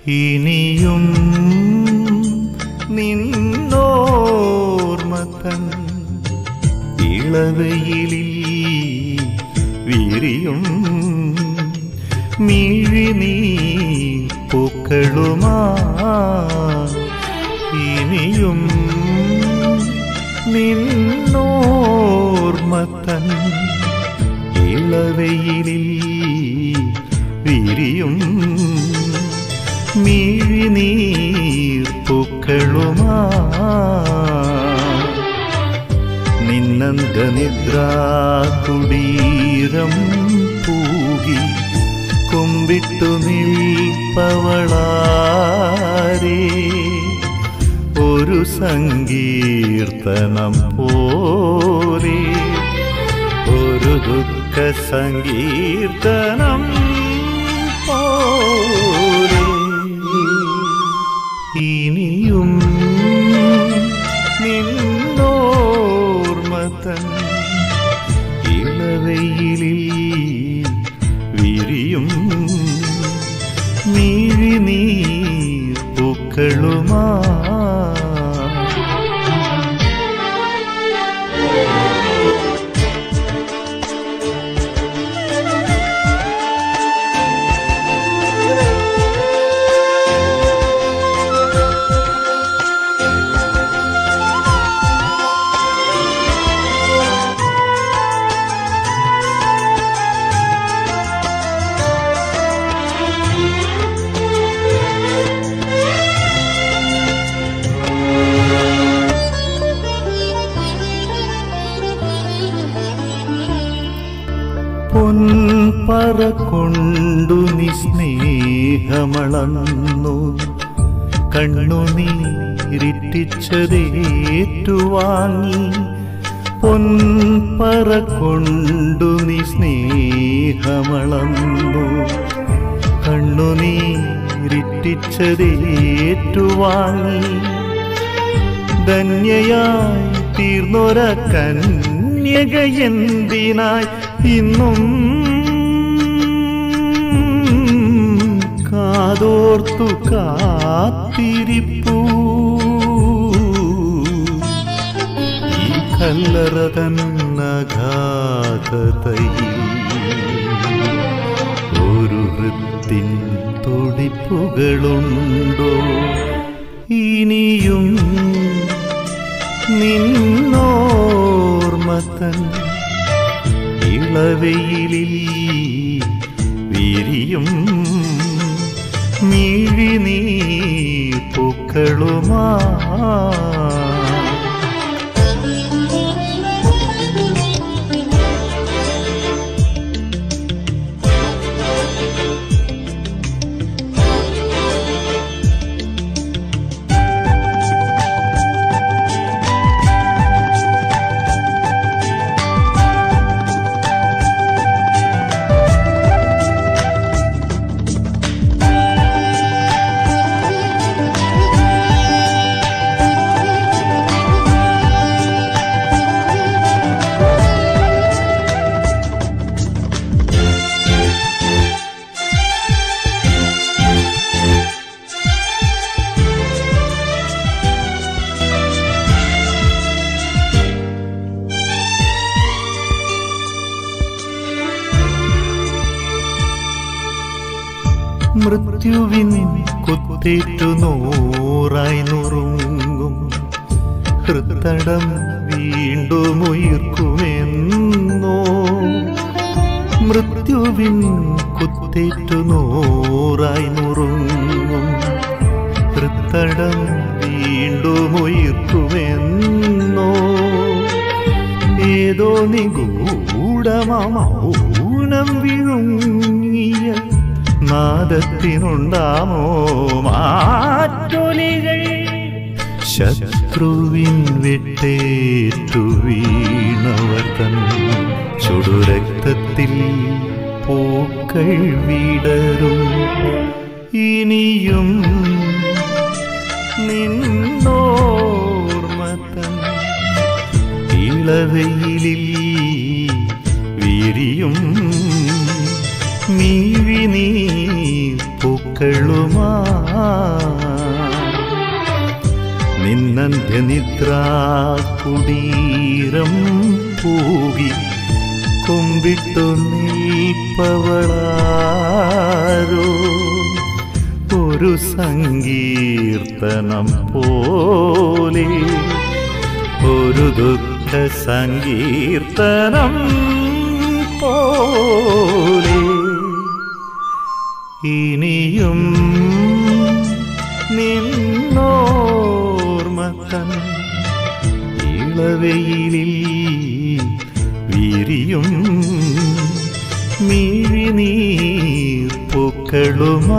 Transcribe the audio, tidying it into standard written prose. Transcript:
ഇനിയും നിന്നോർമ്മതൻ ഇളവയിലിൽ വിരിയും മിഴിനീർ പൂക്കളുമാ ഇനിയും നിന്നോർമ്മതൻ ഇളവയിലിൽ വിരിയും മിഴിനീർ പൂക്കളുമാ നിന്നന്ദനിദ്രാകുടീരം പൂകി കുമ്പിട്ടു നിൽപ്പവളാരേ ഒരു സങ്കീർത്തനം പോലെ ഒരു ദുഃഖ സങ്കീർത്തനം പോലെ ഇനിയും നിന്നോർമ്മതൻ ഇളവയിലിൽ വിരിയും മിഴിനീർ പൂക്കളുമാ പൊൻപറ കൊണ്ടു നീ സ്നേഹമളന്നു കണ്ണുനീരിറ്റിച്ചതേറ്റുവാങ്ങി പൊൻപറ കൊണ്ടു നീ സ്നേഹമളന്നു കണ്ണുനീരിറ്റിച്ചതേറ്റുവാങ്ങി ധന്യയായി തീർന്നൊര കന്യകയെന്തിനായി ഇന്നും കാതോർത്തു കാത്തിരിപ്പൂ ഈ കല്ലറ തന്നഗാധതയിൽ ഒരു ഹൃത്തിൻ തുടിപ്പുകളുണ്ടോ ഇനിയും നിന്നോർമ്മതൻ ഇളവയിലിൽ വിരിയും മിഴിനീർ പൂക്കളുമാ മൃത്യുവിൻ കുത്തേറ്റു നൂറായി നുറുങ്ങും ഹൃത്തടം വീണ്ടും ഉയിർക്കുമെന്നോ മൃത്യുവിൻ കുത്തേറ്റു നൂറായി നുറുങ്ങും ഹൃത്തടം വീണ്ടും ഉയിർക്കുമെന്നോ ഏതോ നിഗൂഢമൗനം വിഴുങ്ങിയ നാദത്തിനുണ്ടാമോ മാറ്റൊലികൾ ശത്രുവിൻ വിട്ടേറ്റു വീണവർ തൻ ചുടുരക്തത്തിൽ പൂക്കൾ വിടരും ഇനിയും നിന്നോർമ്മതൻ ഇളവയിലിൽ വിരിയും മിഴിനീർ പൂക്കളുമാ നിന്നന്ത്യനിദ്രാകുടീരം പൂകി കുമ്പിട്ടു നീപ്പവളാരോ ഒരു സങ്കീർത്തനം പോലെ ഒരു ദുഃഖ സങ്കീർത്തനം പോലെ ഇനിയും നിന്നോർമ്മതൻ ഇളവെയിലിൽ വിരിയും മിഴിനീർ പൂക്കളുമായി